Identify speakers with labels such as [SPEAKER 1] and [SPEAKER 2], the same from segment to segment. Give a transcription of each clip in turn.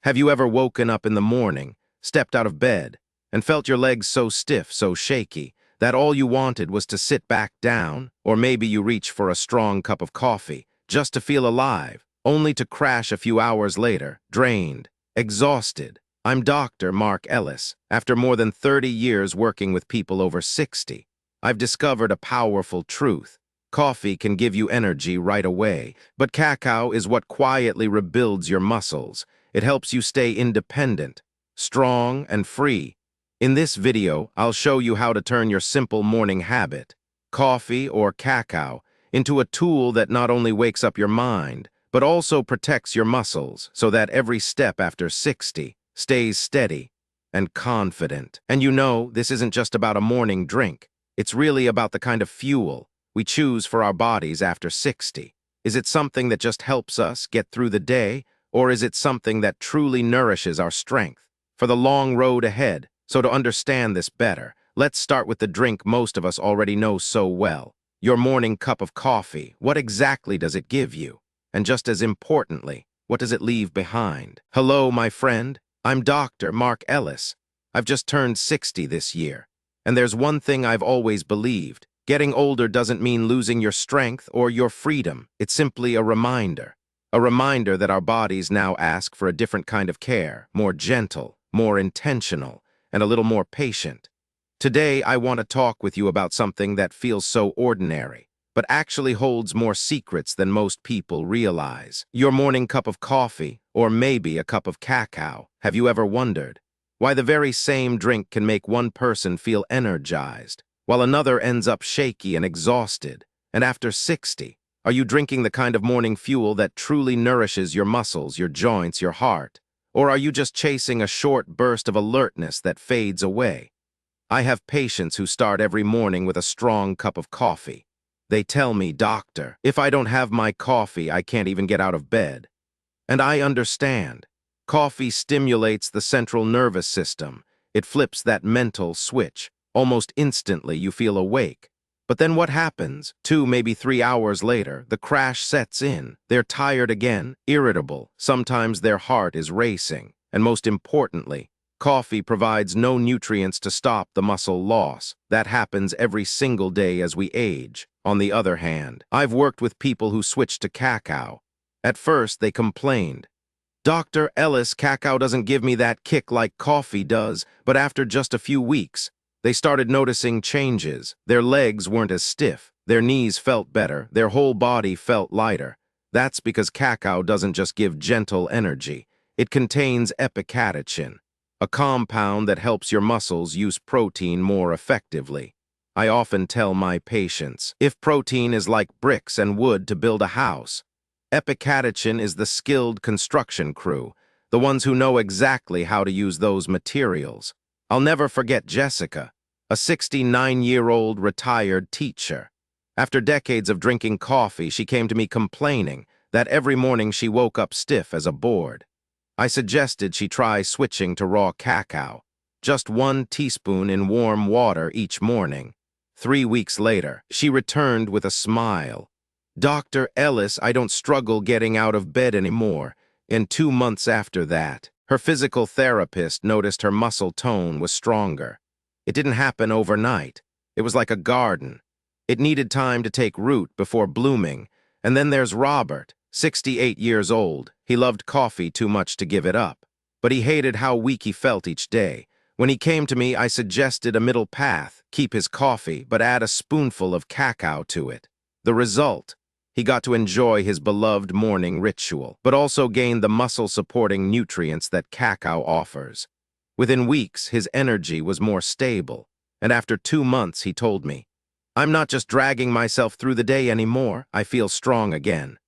[SPEAKER 1] Have you ever woken up in the morning, stepped out of bed, and felt your legs so stiff, so shaky, that all you wanted was to sit back down, or maybe you reach for a strong cup of coffee, just to feel alive, only to crash a few hours later, drained, exhausted? I'm Dr. Mark Ellis. After more than 30 years working with people over 60, I've discovered a powerful truth. Coffee can give you energy right away, but cacao is what quietly rebuilds your muscles. It helps you stay independent, strong, and free. In this video, I'll show you how to turn your simple morning habit, coffee or cacao, into a tool that not only wakes up your mind, but also protects your muscles so that every step after 60 stays steady and confident. And you know, this isn't just about a morning drink. It's really about the kind of fuel we choose for our bodies after 60. Is it something that just helps us get through the day, or is it something that truly nourishes our strength for the long road ahead? So to understand this better, let's start with the drink most of us already know so well. Your morning cup of coffee. What exactly does it give you? And just as importantly, what does it leave behind? Hello, my friend. I'm Dr. Mark Ellis. I've just turned 60 this year. And there's one thing I've always believed. Getting older doesn't mean losing your strength or your freedom. It's simply a reminder. A reminder that our bodies now ask for a different kind of care, more gentle, more intentional, and a little more patient. Today, I want to talk with you about something that feels so ordinary, but actually holds more secrets than most people realize. Your morning cup of coffee, or maybe a cup of cacao. Have you ever wondered why the very same drink can make one person feel energized, while another ends up shaky and exhausted? And after 60, are you drinking the kind of morning fuel that truly nourishes your muscles, your joints, your heart? Or are you just chasing a short burst of alertness that fades away? I have patients who start every morning with a strong cup of coffee. They tell me, "Doctor, if I don't have my coffee, I can't even get out of bed." And I understand. Coffee stimulates the central nervous system. It flips that mental switch. Almost instantly, you feel awake. But then what happens? 2, maybe 3 hours later, the crash sets in. They're tired again, irritable. Sometimes their heart is racing. And most importantly, coffee provides no nutrients to stop the muscle loss. That happens every single day as we age. On the other hand, I've worked with people who switched to cacao. At first, they complained. "Dr. Ellis, cacao doesn't give me that kick like coffee does," but after just a few weeks, they started noticing changes. Their legs weren't as stiff, their knees felt better, their whole body felt lighter. That's because cacao doesn't just give gentle energy. It contains epicatechin, a compound that helps your muscles use protein more effectively. I often tell my patients, if protein is like bricks and wood to build a house, epicatechin is the skilled construction crew, the ones who know exactly how to use those materials. I'll never forget Jessica, a 69-year-old retired teacher. After decades of drinking coffee, she came to me complaining that every morning she woke up stiff as a board. I suggested she try switching to raw cacao, just 1 teaspoon in warm water each morning. 3 weeks later, she returned with a smile. "Dr. Ellis, I don't struggle getting out of bed anymore." And 2 months after that, her physical therapist noticed her muscle tone was stronger. It didn't happen overnight. It was like a garden. It needed time to take root before blooming. And then there's Robert, 68 years old. He loved coffee too much to give it up, but he hated how weak he felt each day. When he came to me, I suggested a middle path: keep his coffee, but add a spoonful of cacao to it. The result? He got to enjoy his beloved morning ritual, but also gained the muscle-supporting nutrients that cacao offers. Within weeks, his energy was more stable, and after 2 months, he told me, "I'm not just dragging myself through the day anymore, I feel strong again."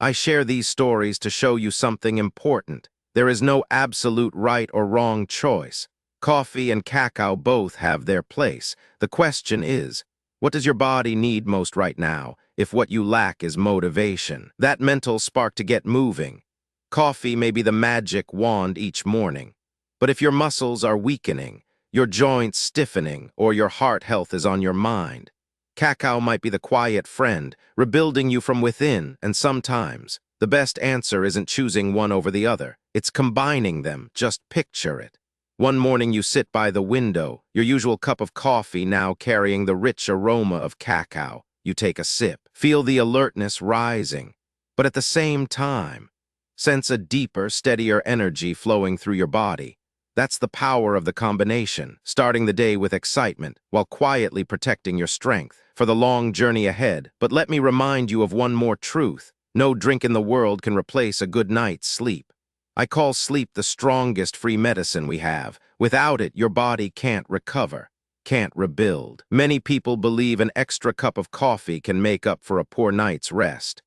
[SPEAKER 1] I share these stories to show you something important. There is no absolute right or wrong choice. Coffee and cacao both have their place. The question is, what does your body need most right now, if what you lack is motivation, that mental spark to get moving? Coffee may be the magic wand each morning, but if your muscles are weakening, your joints stiffening, or your heart health is on your mind, cacao might be the quiet friend, rebuilding you from within. And sometimes, the best answer isn't choosing one over the other. It's combining them, just picture it. One morning you sit by the window, your usual cup of coffee now carrying the rich aroma of cacao. You take a sip, feel the alertness rising, but at the same time, sense a deeper, steadier energy flowing through your body. That's the power of the combination, starting the day with excitement while quietly protecting your strength for the long journey ahead. But let me remind you of one more truth. No drink in the world can replace a good night's sleep. I call sleep the strongest free medicine we have. Without it, your body can't recover, can't rebuild. Many people believe an extra cup of coffee can make up for a poor night's rest.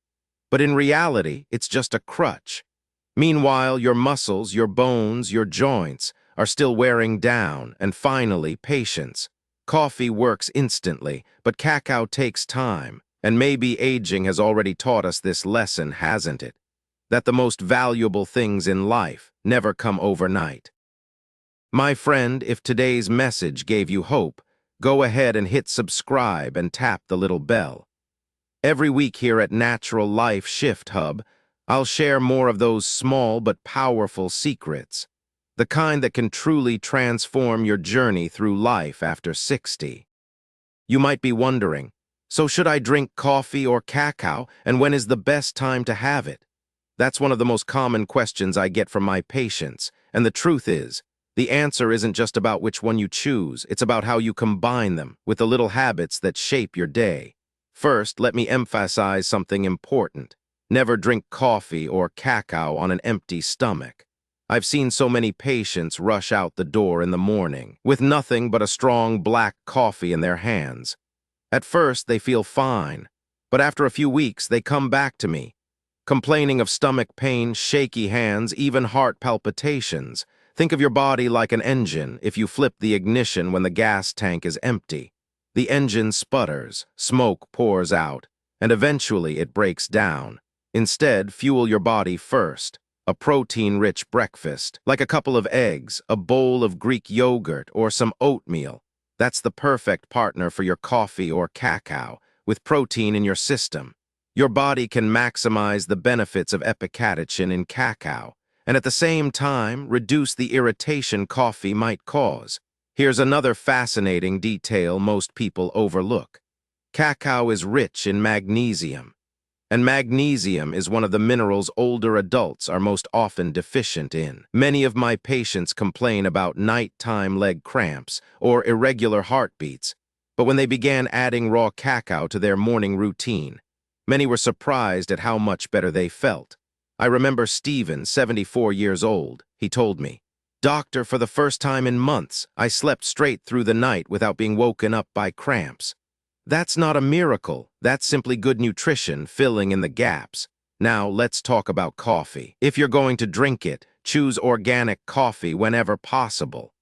[SPEAKER 1] But in reality, it's just a crutch. Meanwhile, your muscles, your bones, your joints are still wearing down. And finally, patience. Coffee works instantly, but cacao takes time. And maybe aging has already taught us this lesson, hasn't it? That the most valuable things in life never come overnight. My friend, if today's message gave you hope, go ahead and hit subscribe and tap the little bell. Every week here at Natural Life Shift Hub, I'll share more of those small but powerful secrets, the kind that can truly transform your journey through life after 60. You might be wondering, so should I drink coffee or cacao, and when is the best time to have it? That's one of the most common questions I get from my patients, and the truth is, the answer isn't just about which one you choose, it's about how you combine them with the little habits that shape your day. First, let me emphasize something important. Never drink coffee or cacao on an empty stomach. I've seen so many patients rush out the door in the morning with nothing but a strong black coffee in their hands. At first, they feel fine, but after a few weeks, they come back to me, complaining of stomach pain, shaky hands, even heart palpitations. Think of your body like an engine. If you flip the ignition when the gas tank is empty, the engine sputters, smoke pours out, and eventually it breaks down. Instead, fuel your body first. A protein-rich breakfast, like a couple of eggs, a bowl of Greek yogurt, or some oatmeal. That's the perfect partner for your coffee or cacao, with protein in your system. Your body can maximize the benefits of epicatechin in cacao, and at the same time, reduce the irritation coffee might cause. Here's another fascinating detail most people overlook. Cacao is rich in magnesium, and magnesium is one of the minerals older adults are most often deficient in. Many of my patients complain about nighttime leg cramps or irregular heartbeats, but when they began adding raw cacao to their morning routine, many were surprised at how much better they felt. I remember Stephen, 74 years old. He told me, "Doctor, for the first time in months, I slept straight through the night without being woken up by cramps." That's not a miracle. That's simply good nutrition filling in the gaps. Now, let's talk about coffee. If you're going to drink it, choose organic coffee whenever possible.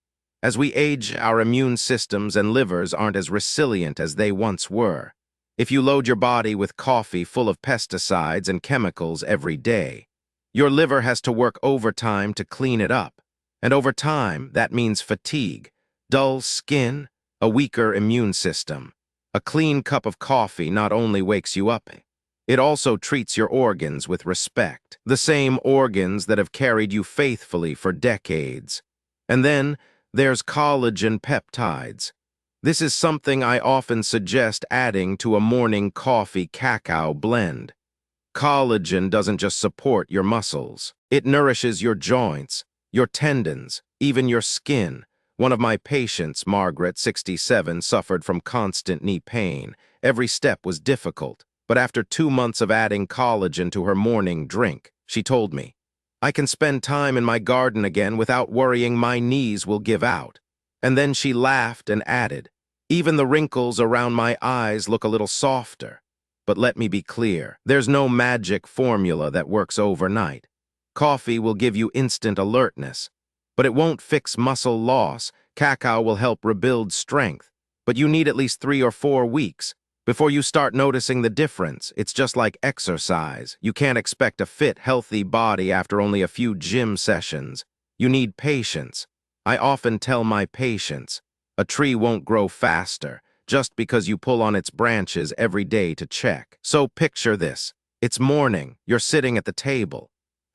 [SPEAKER 1] As we age, our immune systems and livers aren't as resilient as they once were. If you load your body with coffee full of pesticides and chemicals every day, your liver has to work overtime to clean it up. And over time, that means fatigue, dull skin, a weaker immune system. A clean cup of coffee not only wakes you up, it also treats your organs with respect, the same organs that have carried you faithfully for decades. And then there's collagen peptides. This is something I often suggest adding to a morning coffee cacao blend. Collagen doesn't just support your muscles. It nourishes your joints, your tendons, even your skin. One of my patients, Margaret, 67, suffered from constant knee pain. Every step was difficult, but after 2 months of adding collagen to her morning drink, she told me, "I can spend time in my garden again without worrying my knees will give out." And then she laughed and added, "Even the wrinkles around my eyes look a little softer." But let me be clear, there's no magic formula that works overnight. Coffee will give you instant alertness, but it won't fix muscle loss. Cacao will help rebuild strength, but you need at least 3 or 4 weeks before you start noticing the difference. It's just like exercise. You can't expect a fit, healthy body after only a few gym sessions. You need patience. I often tell my patients, a tree won't grow faster just because you pull on its branches every day to check. So picture this. It's morning. You're sitting at the table.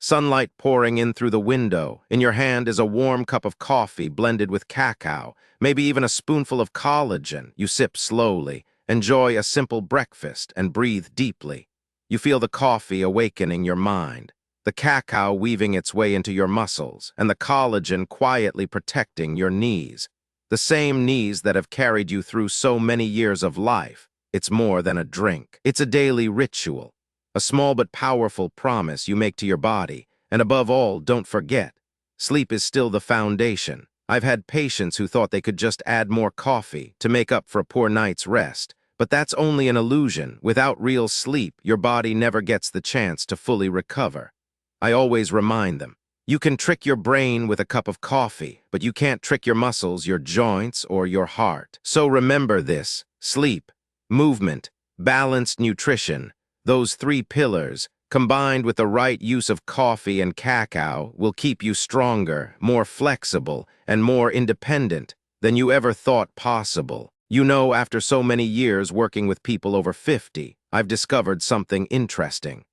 [SPEAKER 1] Sunlight pouring in through the window. In your hand is a warm cup of coffee blended with cacao, maybe even a spoonful of collagen. You sip slowly, enjoy a simple breakfast, and breathe deeply. You feel the coffee awakening your mind, the cacao weaving its way into your muscles, and the collagen quietly protecting your knees. The same knees that have carried you through so many years of life. It's more than a drink. It's a daily ritual, a small but powerful promise you make to your body. And above all, don't forget, sleep is still the foundation. I've had patients who thought they could just add more coffee to make up for a poor night's rest. But that's only an illusion. Without real sleep, your body never gets the chance to fully recover. I always remind them, you can trick your brain with a cup of coffee, but you can't trick your muscles, your joints, or your heart. So remember this: sleep, movement, balanced nutrition, those three pillars, combined with the right use of coffee and cacao, will keep you stronger, more flexible, and more independent than you ever thought possible. You know, after so many years working with people over 50, I've discovered something interesting.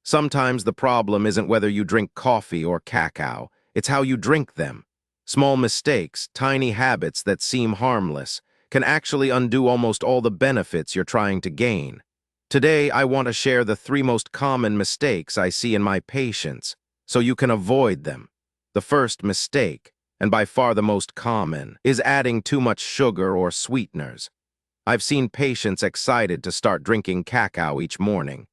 [SPEAKER 1] Sometimes the problem isn't whether you drink coffee or cacao, it's how you drink them. Small mistakes, tiny habits that seem harmless, can actually undo almost all the benefits you're trying to gain. Today, I want to share the 3 most common mistakes I see in my patients, so you can avoid them. The first mistake, and by far the most common, is adding too much sugar or sweeteners. I've seen patients excited to start drinking cacao each morning,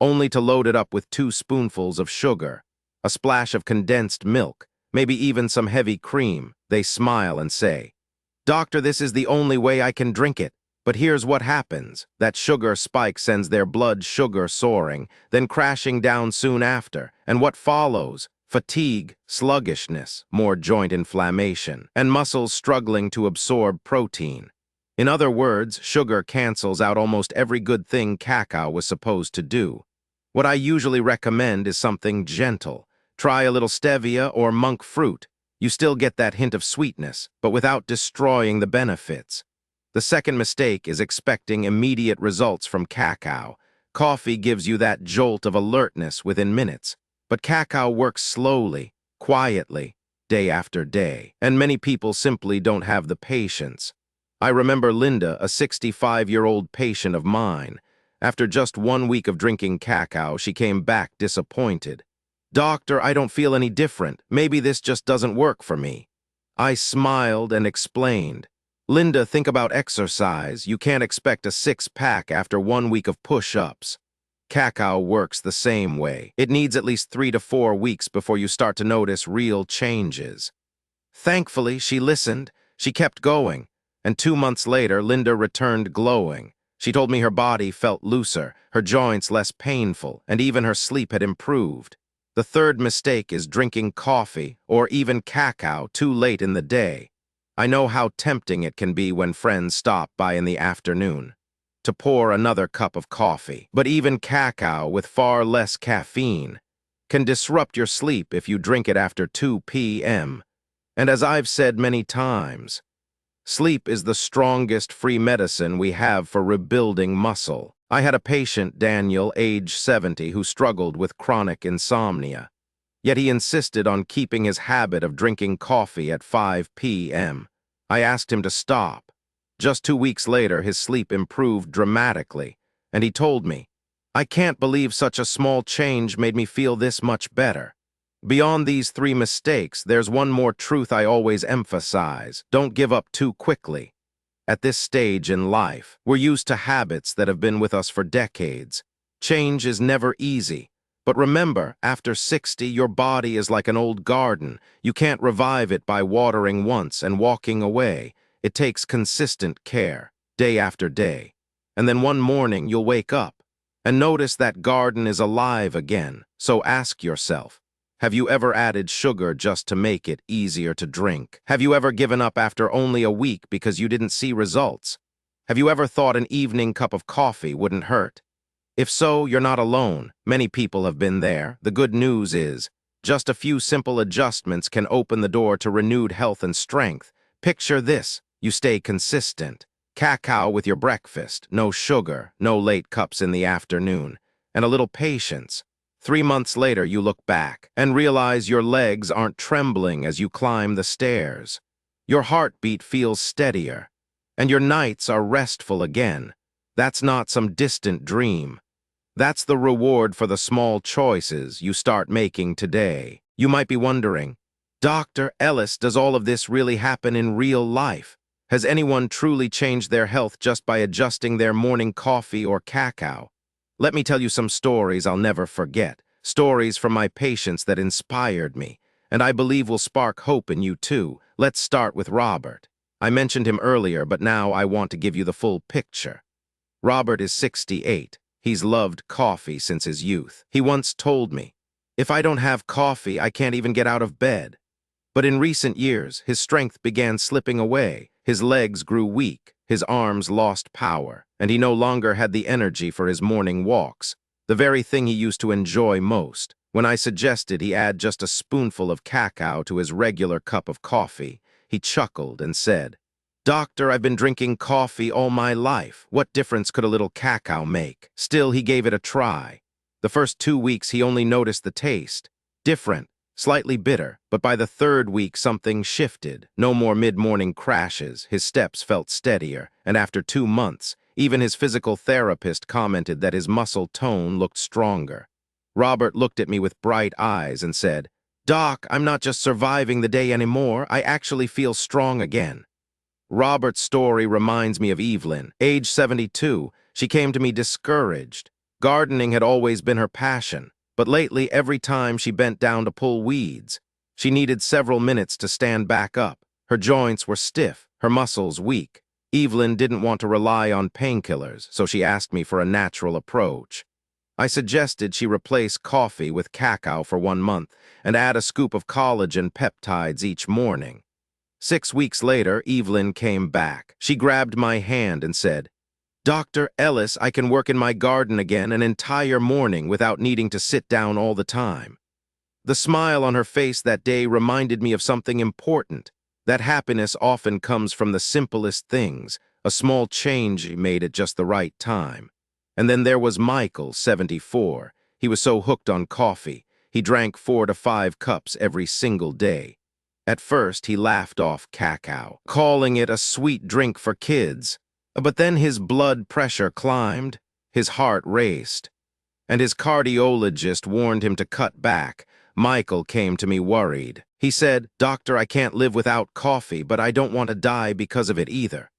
[SPEAKER 1] only to load it up with 2 spoonfuls of sugar, a splash of condensed milk, maybe even some heavy cream. They smile and say, "Doctor, this is the only way I can drink it." But here's what happens. That sugar spike sends their blood sugar soaring, then crashing down soon after. And what follows? Fatigue, sluggishness, more joint inflammation, and muscles struggling to absorb protein. In other words, sugar cancels out almost every good thing cacao was supposed to do. What I usually recommend is something gentle. Try a little stevia or monk fruit. You still get that hint of sweetness, but without destroying the benefits. The second mistake is expecting immediate results from cacao. Coffee gives you that jolt of alertness within minutes, but cacao works slowly, quietly, day after day, and many people simply don't have the patience. I remember Linda, a 65-year-old patient of mine. After just 1 week of drinking cacao, she came back disappointed. "Doctor, I don't feel any different. Maybe this just doesn't work for me." I smiled and explained, "Linda, think about exercise. You can't expect a 6-pack after 1 week of push-ups. Cacao works the same way. It needs at least 3 to 4 weeks before you start to notice real changes." Thankfully, she listened. She kept going. And 2 months later, Linda returned glowing. She told me her body felt looser, her joints less painful, and even her sleep had improved. The third mistake is drinking coffee or even cacao too late in the day. I know how tempting it can be when friends stop by in the afternoon to pour another cup of coffee. But even cacao, with far less caffeine, can disrupt your sleep if you drink it after 2 p.m. And as I've said many times, sleep is the strongest free medicine we have for rebuilding muscle. I had a patient, Daniel, age 70, who struggled with chronic insomnia. Yet he insisted on keeping his habit of drinking coffee at 5 p.m. I asked him to stop. Just 2 weeks later, his sleep improved dramatically, and he told me, "I can't believe such a small change made me feel this much better." Beyond these 3 mistakes, there's one more truth I always emphasize: don't give up too quickly. At this stage in life, we're used to habits that have been with us for decades. Change is never easy. But remember, after 60, your body is like an old garden. You can't revive it by watering once and walking away. It takes consistent care, day after day. And then one morning, you'll wake up and notice that garden is alive again. So ask yourself, have you ever added sugar just to make it easier to drink? Have you ever given up after only a week because you didn't see results? Have you ever thought an evening cup of coffee wouldn't hurt? If so, you're not alone. Many people have been there. The good news is, just a few simple adjustments can open the door to renewed health and strength. Picture this: you stay consistent. Cacao with your breakfast, no sugar, no late cups in the afternoon, and a little patience. 3 months later, you look back and realize your legs aren't trembling as you climb the stairs. Your heartbeat feels steadier, and your nights are restful again. That's not some distant dream. That's the reward for the small choices you start making today. You might be wondering, Dr. Ellis, does all of this really happen in real life? Has anyone truly changed their health just by adjusting their morning coffee or cacao? Let me tell you some stories I'll never forget, stories from my patients that inspired me, and I believe will spark hope in you too. Let's start with Robert. I mentioned him earlier, but now I want to give you the full picture. Robert is 68. He's loved coffee since his youth. He once told me, "If I don't have coffee, I can't even get out of bed." But in recent years, his strength began slipping away. His legs grew weak, his arms lost power, and he no longer had the energy for his morning walks, the very thing he used to enjoy most. When I suggested he add just a spoonful of cacao to his regular cup of coffee, he chuckled and said, "Doctor, I've been drinking coffee all my life. What difference could a little cacao make?" Still, he gave it a try. The first 2 weeks, he only noticed the taste. Different, slightly bitter, but by the third week, something shifted. No more mid-morning crashes, his steps felt steadier, and after 2 months, even his physical therapist commented that his muscle tone looked stronger. Robert looked at me with bright eyes and said, "Doc, I'm not just surviving the day anymore, I actually feel strong again." Robert's story reminds me of Evelyn. Age 72, she came to me discouraged. Gardening had always been her passion, but lately every time she bent down to pull weeds, she needed several minutes to stand back up. Her joints were stiff, her muscles weak. Evelyn didn't want to rely on painkillers, so she asked me for a natural approach. I suggested she replace coffee with cacao for 1 month and add a scoop of collagen peptides each morning. 6 weeks later, Evelyn came back. She grabbed my hand and said, "Dr. Ellis, I can work in my garden again an entire morning without needing to sit down all the time." The smile on her face that day reminded me of something important. That happiness often comes from the simplest things, a small change made at just the right time. And then there was Michael, 74. He was so hooked on coffee, he drank 4 to 5 cups every single day. At first, he laughed off cacao, calling it a sweet drink for kids. But then his blood pressure climbed, his heart raced, and his cardiologist warned him to cut back. Michael came to me worried. He said, "Doctor, I can't live without coffee, but I don't want to die because of it either."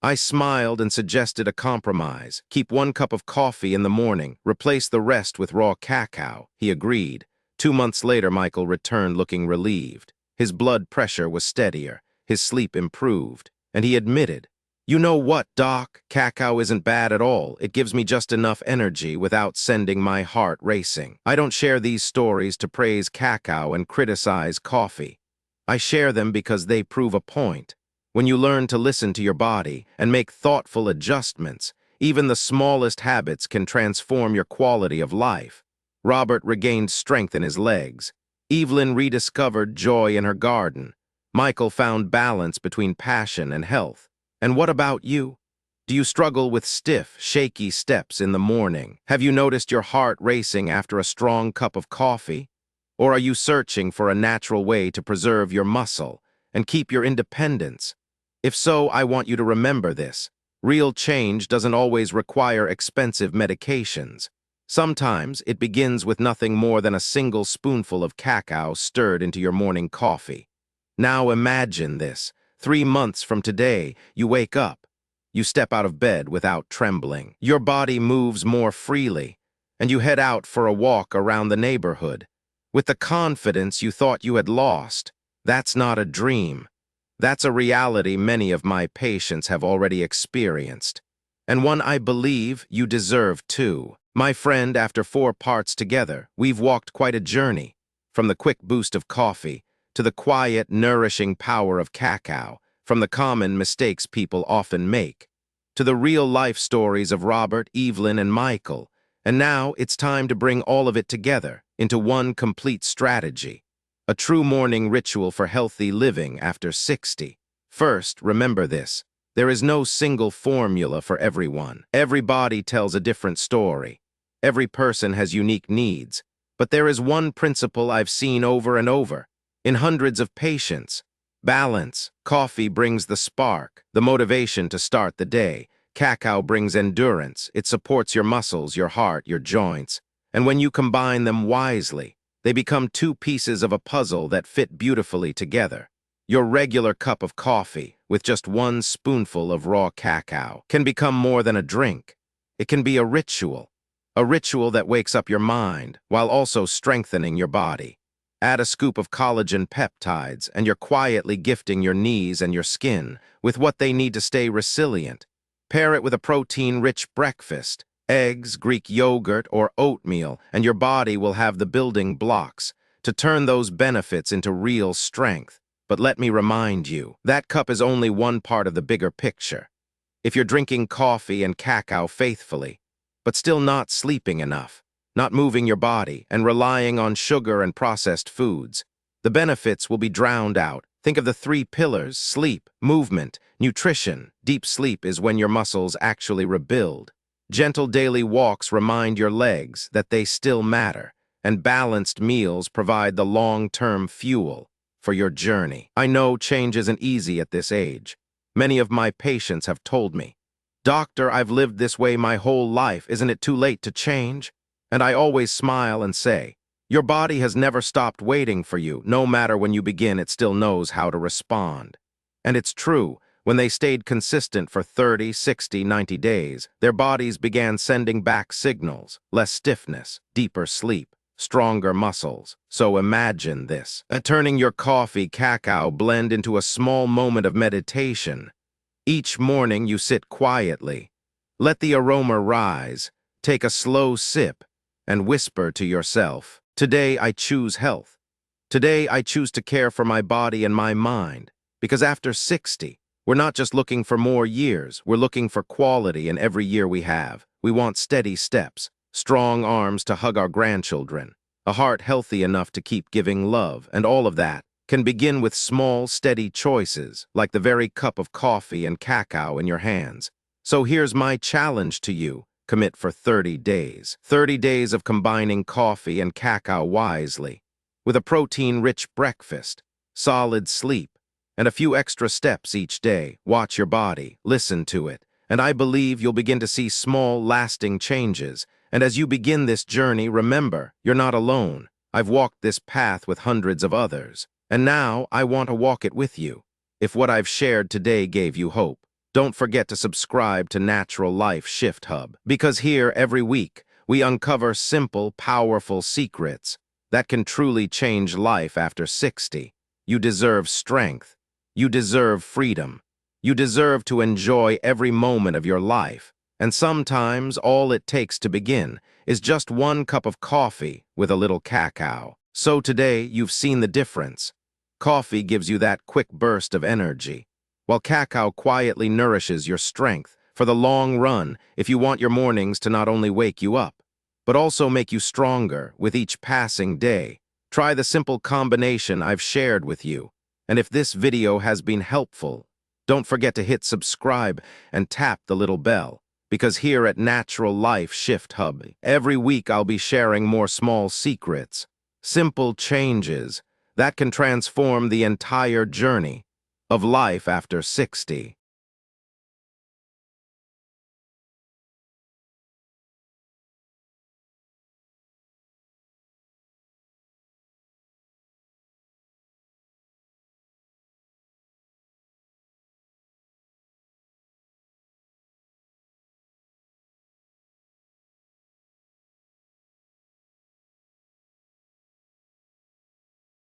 [SPEAKER 1] I smiled and suggested a compromise. Keep 1 cup of coffee in the morning, replace the rest with raw cacao. He agreed. 2 months later, Michael returned looking relieved. His blood pressure was steadier, his sleep improved, and he admitted, "You know what, Doc? Cacao isn't bad at all. It gives me just enough energy without sending my heart racing." I don't share these stories to praise cacao and criticize coffee. I share them because they prove a point. When you learn to listen to your body and make thoughtful adjustments, even the smallest habits can transform your quality of life. Robert regained strength in his legs. Evelyn rediscovered joy in her garden. Michael found balance between passion and health. And what about you? Do you struggle with stiff, shaky steps in the morning? Have you noticed your heart racing after a strong cup of coffee? Or are you searching for a natural way to preserve your muscle and keep your independence? If so, I want you to remember this. Real change doesn't always require expensive medications. Sometimes it begins with nothing more than a single spoonful of cacao stirred into your morning coffee. Now imagine this. 3 months from today, you wake up. You step out of bed without trembling. Your body moves more freely, and you head out for a walk around the neighborhood with the confidence you thought you had lost. That's not a dream. That's a reality many of my patients have already experienced, and one I believe you deserve too. My friend, after 4 parts together, we've walked quite a journey, from the quick boost of coffee to the quiet, nourishing power of cacao, from the common mistakes people often make, to the real-life stories of Robert, Evelyn, and Michael. And now it's time to bring all of it together into one complete strategy, a true morning ritual for healthy living after 60. First, remember this. There is no single formula for everyone. Every body tells a different story. Every person has unique needs, But there is one principle I've seen over and over, in hundreds of patients. Balance. Coffee brings the spark, the motivation to start the day. Cacao brings endurance. It supports your muscles, your heart, your joints. And when you combine them wisely, they become two pieces of a puzzle that fit beautifully together. Your regular cup of coffee, with just one spoonful of raw cacao, can become more than a drink. It can be a ritual that wakes up your mind while also strengthening your body. Add a scoop of collagen peptides, and you're quietly gifting your knees and your skin with what they need to stay resilient. Pair it with a protein-rich breakfast, eggs, Greek yogurt, or oatmeal, and your body will have the building blocks to turn those benefits into real strength. But let me remind you, that cup is only one part of the bigger picture. If you're drinking coffee and cacao faithfully, but still not sleeping enough, not moving your body, and relying on sugar and processed foods, the benefits will be drowned out. Think of the three pillars: sleep, movement, nutrition. Deep sleep is when your muscles actually rebuild. Gentle daily walks remind your legs that they still matter, and balanced meals provide the long-term fuel for your journey. I know change isn't easy at this age. Many of my patients have told me, "Doctor, I've lived this way my whole life. Isn't it too late to change?" And I always smile and say, your body has never stopped waiting for you. No matter when you begin, it still knows how to respond. And it's true. When they stayed consistent for 30, 60, 90 days, their bodies began sending back signals: less stiffness, deeper sleep, stronger muscles. So imagine this: turning your coffee cacao blend into a small moment of meditation. Each morning you sit quietly, let the aroma rise, take a slow sip, and whisper to yourself, "Today I choose health. Today I choose to care for my body and my mind." Because after 60, we're not just looking for more years, we're looking for quality in every year we have. We want steady steps, strong arms to hug our grandchildren, a heart healthy enough to keep giving love, and all of that can begin with small, steady choices, like the very cup of coffee and cacao in your hands. So here's my challenge to you. Commit for 30 days. 30 days of combining coffee and cacao wisely, with a protein-rich breakfast, solid sleep, and a few extra steps each day. Watch your body, listen to it, and I believe you'll begin to see small, lasting changes. And as you begin this journey, remember, you're not alone. I've walked this path with hundreds of others, and now I want to walk it with you. If what I've shared today gave you hope, don't forget to subscribe to Natural Life Shift Hub, because here every week we uncover simple, powerful secrets that can truly change life after 60. You deserve strength. You deserve freedom. You deserve to enjoy every moment of your life. And sometimes all it takes to begin is just one cup of coffee with a little cacao. So today you've seen the difference. Coffee gives you that quick burst of energy, while cacao quietly nourishes your strength for the long run. If you want your mornings to not only wake you up, but also make you stronger with each passing day, try the simple combination I've shared with you. And if this video has been helpful, don't forget to hit subscribe and tap the little bell, because here at Natural Life Shift Hub, every week I'll be sharing more small secrets, simple changes that can transform the entire journey of life after 60.